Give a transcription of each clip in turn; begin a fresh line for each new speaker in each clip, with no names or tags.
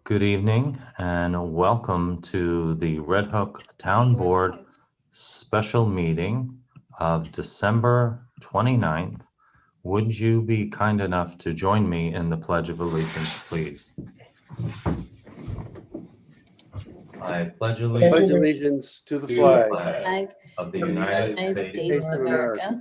Good evening and welcome to the Red Hook Town Board special meeting of December 29th. Would you be kind enough to join me in the Pledge of Allegiance, please? I pledge
Pledge
allegiance
allegiance to the
to the
flag
flag of the United States
States of America,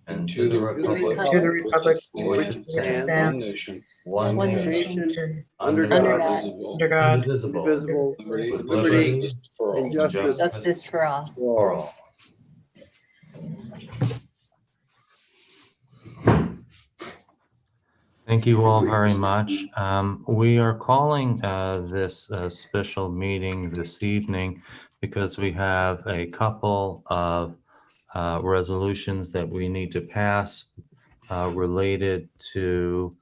and to the republic
to the republic
for which it stands,
one
one nation,
nation,
under
under
God,
under God,
indivisible,
indivisible,
with
liberty
liberty
and
and
justice
justice
for all.
for all. Thank you all very much. We are calling this special meeting this evening because we have a couple of resolutions that we need to pass related to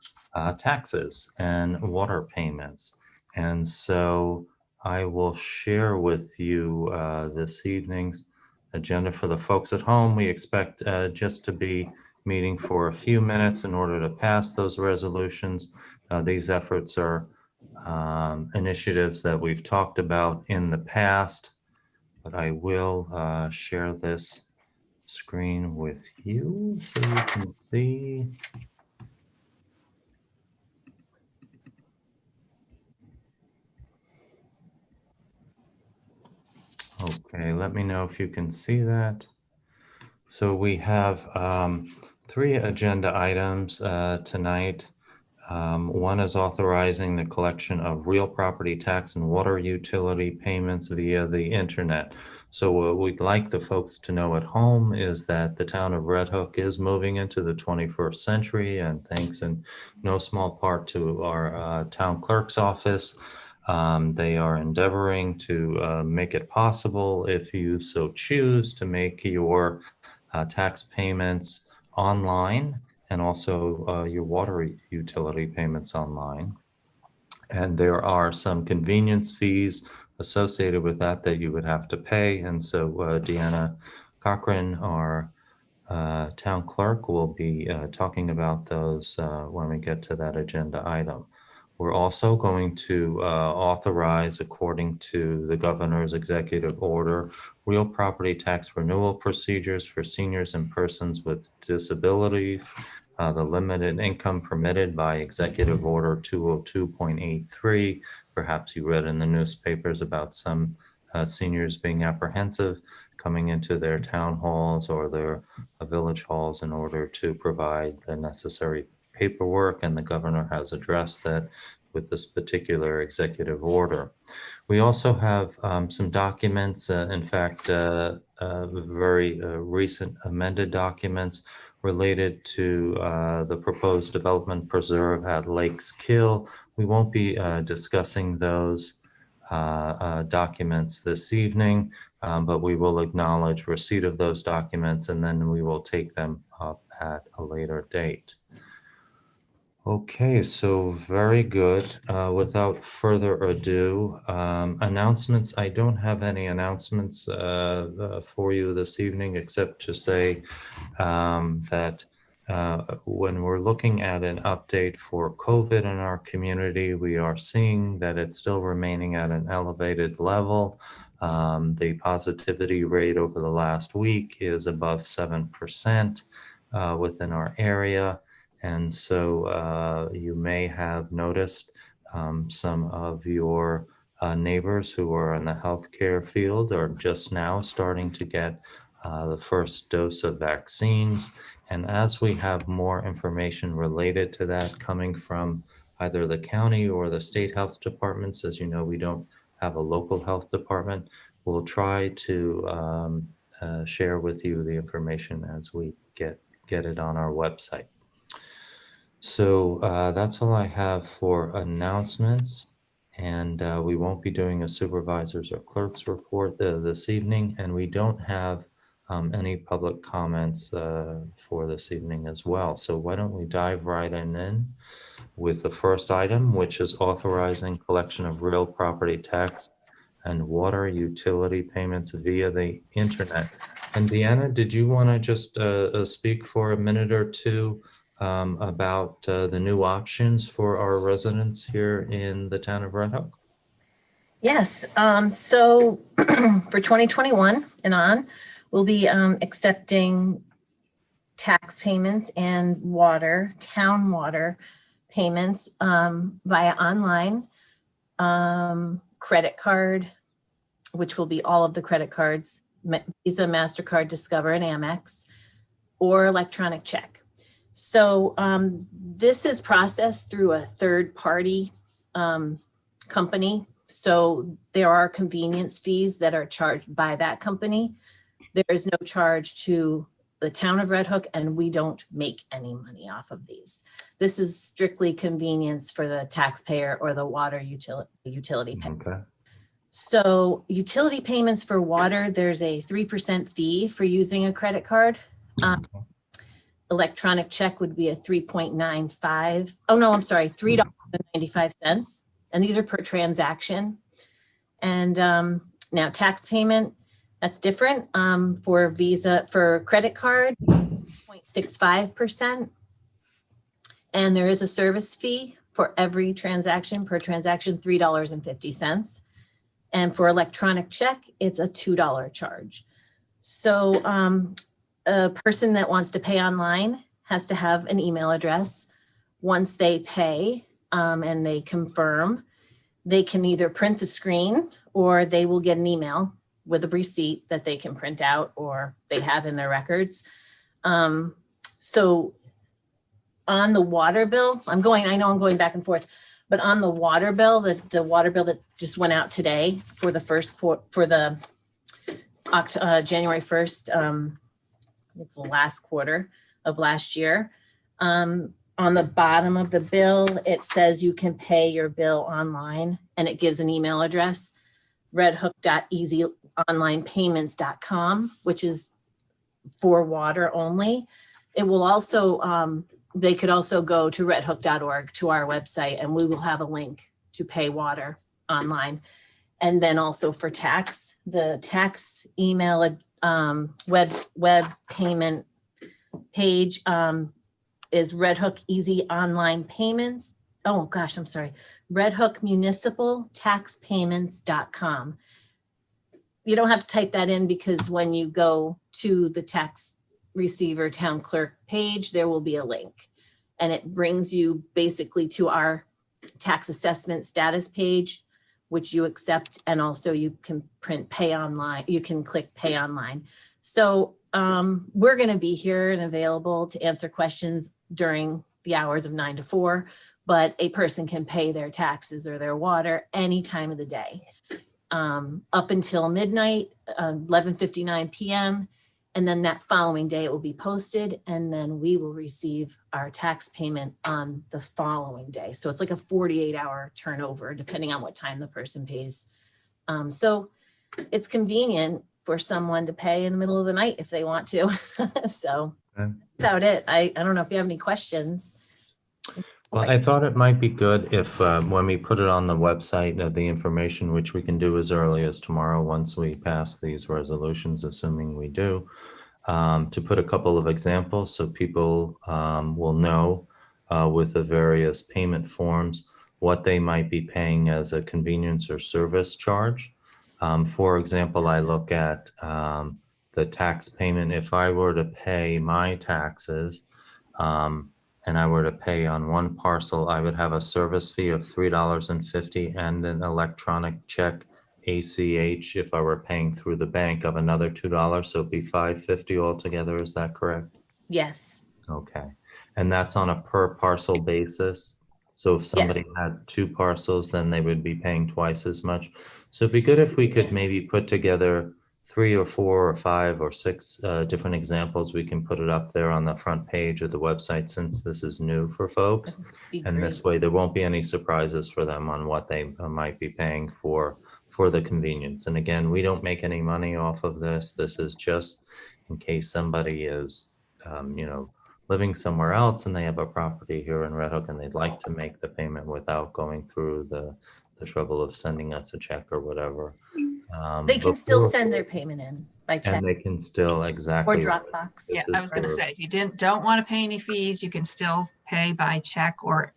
taxes and water payments. And so I will share with you this evening's agenda for the folks at home. We expect just to be meeting for a few minutes in order to pass those resolutions. These efforts are initiatives that we've talked about in the past, but I will share this screen with you so you can see. Okay, let me know if you can see that. So we have three agenda items tonight. One is authorizing the collection of real property tax and water utility payments via the internet. So what we'd like the folks to know at home is that the town of Red Hook is moving into the 21st century, and thanks in no small part to our town clerk's office. They are endeavoring to make it possible, if you so choose, to make your tax payments online and also your water utility payments online. And there are some convenience fees associated with that that you would have to pay. And so Deanna Cochran, our town clerk, will be talking about those when we get to that agenda item. We're also going to authorize, according to the governor's executive order, real property tax renewal procedures for seniors and persons with disabilities. The limited income permitted by Executive Order 202.83. Perhaps you read in the newspapers about some seniors being apprehensive coming into their town halls or their village halls in order to provide the necessary paperwork, and the governor has addressed that with this particular executive order. We also have some documents, in fact, very recent amended documents related to the proposed development preserve at Lakes Kill. We won't be discussing those documents this evening, but we will acknowledge receipt of those documents and then we will take them up at a later date. Okay, so very good. Without further ado, announcements. I don't have any announcements for you this evening, except to say that when we're looking at an update for COVID in our community, we are seeing that it's still remaining at an elevated level. The positivity rate over the last week is above 7% within our area. And so you may have noticed some of your neighbors who are in the healthcare field are just now starting to get the first dose of vaccines. And as we have more information related to that coming from either the county or the state health departments, as you know, we don't have a local health department, we'll try to share with you the information as we get it on our website. So that's all I have for announcements, and we won't be doing a supervisor's or clerk's report this evening, and we don't have any public comments for this evening as well. So why don't we dive right in with the first item, which is authorizing collection of real property tax and water utility payments via the internet. And Deanna, did you want to just speak for a minute or two about the new options for our residents here in the town of Red Hook?
Yes, so for 2021 and on, we'll be accepting tax payments and town water payments via online, credit card, which will be all of the credit cards, Visa, MasterCard, Discover, and Amex, or electronic check. So this is processed through a third-party company. So there are convenience fees that are charged by that company. There is no charge to the town of Red Hook, and we don't make any money off of these. This is strictly convenience for the taxpayer or the water utility payer.
Okay.
So utility payments for water, there's a 3% fee for using a credit card. Electronic check would be a 3.95. Oh no, I'm sorry, $3.95. And these are per transaction. And now tax payment, that's different. For Visa, for credit card, 0.65%. And there is a service fee for every transaction, per transaction, $3.50. And for electronic check, it's a $2 charge. So a person that wants to pay online has to have an email address. Once they pay and they confirm, they can either print the screen or they will get an email with a receipt that they can print out or they have in their records. So on the water bill, I know I'm going back and forth, but on the water bill, the water bill that just went out today for the first quarter, for the January 1st, it's the last quarter of last year. On the bottom of the bill, it says you can pay your bill online and it gives an email address, redhook.easyonlinepayments.com, which is for water only. It will also, they could also go to redhook.org to our website and we will have a link to pay water online. And then also for tax, the tax email web payment page is Red Hook Easy Online Payments. Oh gosh, I'm sorry. Red Hook Municipal Taxpayments.com. You don't have to type that in because when you go to the tax receiver town clerk page, there will be a link and it brings you basically to our tax assessment status page, which you accept. And also you can print pay online. You can click pay online. So we're going to be here and available to answer questions during the hours of 9 to 4, but a person can pay their taxes or their water any time of the day up until midnight, 11:59 p.m. And then that following day it will be posted and then we will receive our tax payment on the following day. So it's like a 48-hour turnover depending on what time the person pays. So it's convenient for someone to pay in the middle of the night if they want to. So about it. I don't know if you have any questions.
Well, I thought it might be good if when we put it on the website, the information, which we can do as early as tomorrow once we pass these resolutions, assuming we do, to put a couple of examples so people will know with the various payment forms what they might be paying as a convenience or service charge. For example, I look at the tax payment. If I were to pay my taxes and I were to pay on one parcel, I would have a service fee of $3.50 and an electronic check ACH if I were paying through the bank of another $2. So it'd be $5.50 altogether. Is that correct?
Yes.
Okay. And that's on a per parcel basis. So if somebody
Yes.
had two parcels, then they would be paying twice as much. So it'd be good if we could maybe put together 3 or 4 or 5 or 6 different examples. We can put it up there on the front page of the website since this is new for folks. And this way there won't be any surprises for them on what they might be paying for the convenience. And again, we don't make any money off of this. This is just in case somebody is, living somewhere else and they have a property here in Red Hook and they'd like to make the payment without going through the trouble of sending us a check or whatever.
They can still send their payment in by check.
And they can still, exactly.
Or Dropbox.
Yeah, I was going to say, if you don't want to pay any fees, you can still pay by check or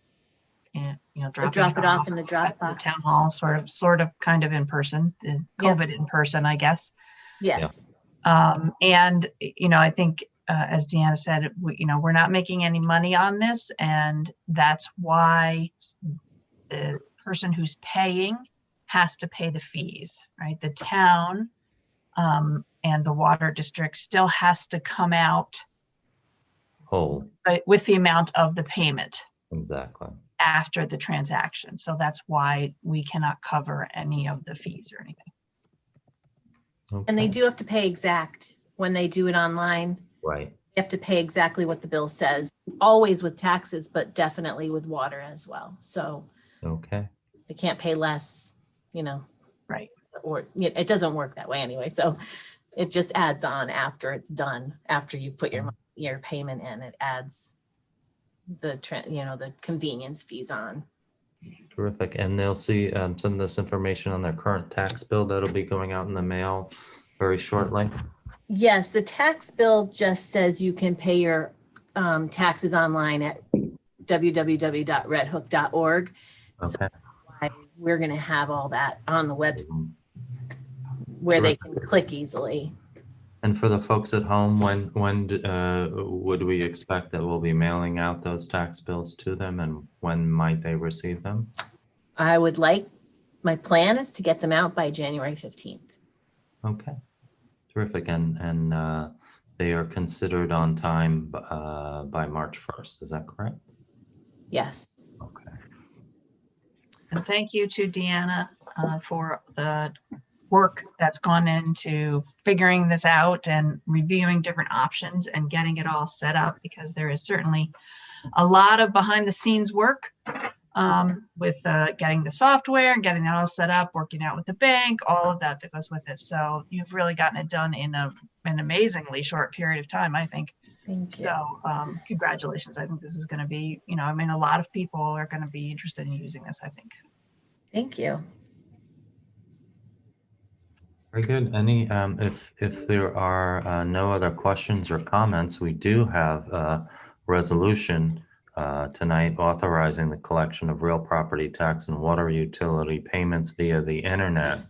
and,
Or drop it off in the drop
at the
box.
town hall, sort of kind of in person, the
Yep.
COVID in person, I guess.
Yes.
And, I think, as Deanna said, we're not making any money on this, and that's why the person who's paying has to pay the fees, right? The town and the water district still has to come out
Whole,
with the amount of the payment
exactly.
after the transaction. So that's why we cannot cover any of the fees or anything.
And they
Okay.
do have to pay exact when they do it online.
Right.
You have to pay exactly what the bill says, always with taxes, but definitely with water as well. So
Okay.
they can't pay less,
Right.
or it doesn't work that way anyway. So it just adds on after it's done, after you put your payment in, it adds the convenience fees on.
Terrific. And they'll see some of this information on their current tax bill that'll be going out in the mail very shortly.
Yes, the tax bill just says you can pay your taxes online at www.redhook.org.
Okay.
So we're going to have all that on the website
Mhm.
where they can click easily.
And for the folks at home, when would we expect that we'll be mailing out those tax bills to them, and when might they receive them?
My plan is to get them out by January 15th.
Okay. Terrific. And they are considered on time by March 1st. Is that correct?
Yes.
Okay.
And thank you to Deanna for the work that's gone into figuring this out and reviewing different options and getting it all set up, because there is certainly a lot of behind the scenes work with getting the software and getting that all set up, working out with the bank, all of that goes with it. So you've really gotten it done in an amazingly short period of time, I think.
Thank you.
So congratulations. I think this is going to be, a lot of people are going to be interested in using this, I think.
Thank you.
Very good. Any, if there are no other questions or comments, we do have a resolution tonight authorizing the collection of real property tax and water utility payments via the internet.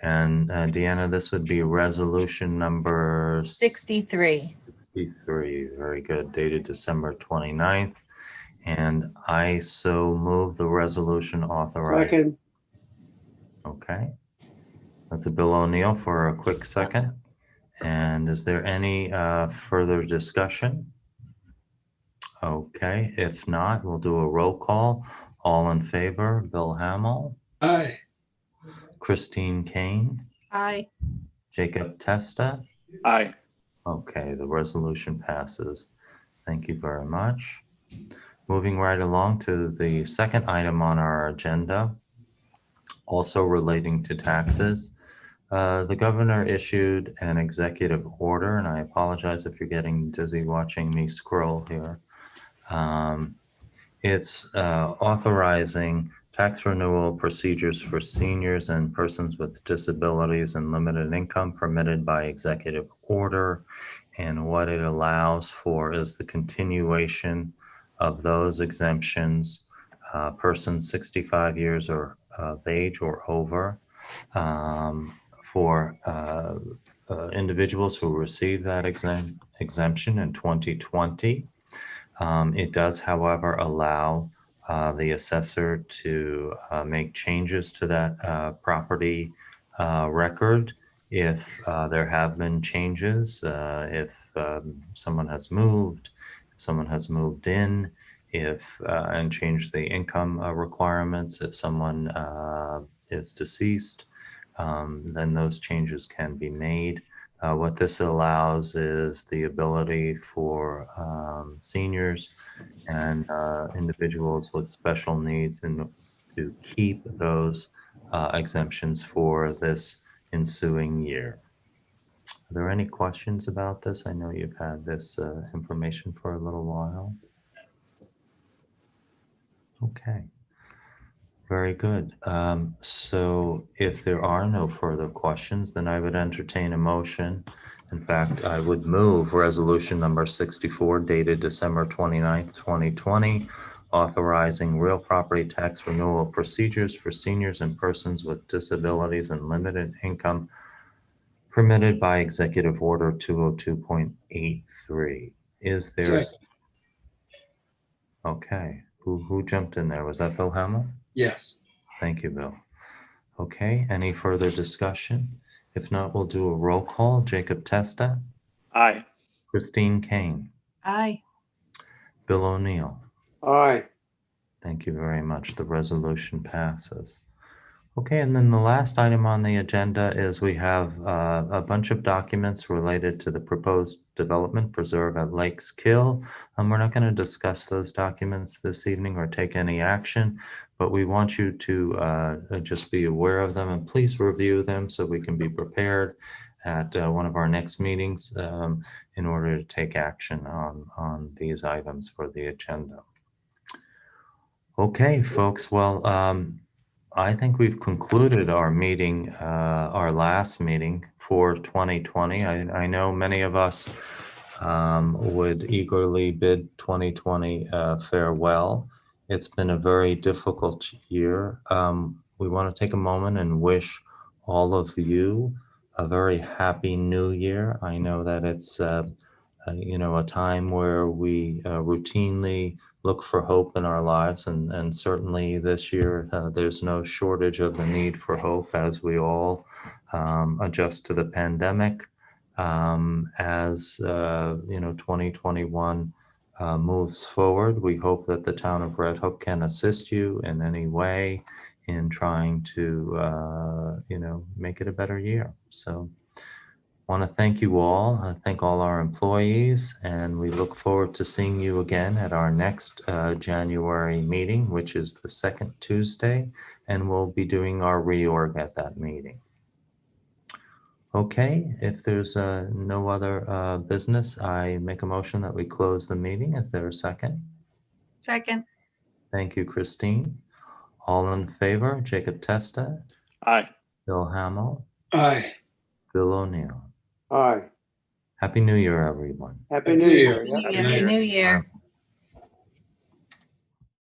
And Deanna, this would be resolution number
63.
63. Very good. Dated December 29th. And I so move the resolution authorizing.
Second.
Okay. That's a Bill O'Neill for a quick second. And is there any further discussion? Okay, if not, we'll do a roll call. All in favor, Bill Hamel,
Aye.
Christine Kane,
Aye.
Jacob Testa.
Aye.
Okay, the resolution passes. Thank you very much. Moving right along to the second item on our agenda, also relating to taxes. The governor issued an executive order, and I apologize if you're getting dizzy watching me scroll here. It's authorizing tax renewal procedures for seniors and persons with disabilities and limited income permitted by executive order. And what it allows for is the continuation of those exemptions, persons 65 years or of age or over, for individuals who received that exemption in 2020. It does, however, allow the assessor to make changes to that property record if there have been changes, if someone has moved in, if and changed the income requirements, if someone is deceased, then those changes can be made. What this allows is the ability for seniors and individuals with special needs to keep those exemptions for this ensuing year. Are there any questions about this? I know you've had this information for a little while. Okay. Very good. So if there are no further questions, then I would entertain a motion. In fact, I would move resolution number 64 dated December 29th, 2020, authorizing real property tax renewal procedures for seniors and persons with disabilities and limited income permitted by Executive Order 202.83. Is there,
Okay.
okay, who jumped in there? Was that Bill Hamel?
Yes.
Thank you, Bill. Okay, any further discussion? If not, we'll do a roll call. Jacob Testa,
Aye.
Christine Kane,
Aye.
Bill O'Neill.
Aye.
Thank you very much. The resolution passes. Okay, and then the last item on the agenda is we have a bunch of documents related to the proposed development preserve at Lakes Kill. We're not going to discuss those documents this evening or take any action, but we want you to just be aware of them and please review them so we can be prepared at one of our next meetings in order to take action on these items for the agenda. Okay, folks, well, I think we've concluded our meeting, our last meeting for 2020. I know many of us would eagerly bid 2020 farewell. It's been a very difficult year. We want to take a moment and wish all of you a very happy new year. I know that it's a time where we routinely look for hope in our lives, and certainly this year there's no shortage of the need for hope as we all adjust to the pandemic. As 2021 moves forward, we hope that the town of Red Hook can assist you in any way in trying to make it a better year. So want to thank you all. I thank all our employees, and we look forward to seeing you again at our next January meeting, which is the second Tuesday, and we'll be doing our reorg at that meeting. Okay, if there's no other business, I make a motion that we close the meeting. Is there a second?
Second.
Thank you, Christine. All in favor, Jacob Testa,
Aye.
Bill Hamel,
Aye.
Bill O'Neill.
Aye.
Happy New Year, everyone.
Happy New Year.
Happy New
Yep.
Year.
Happy New Year.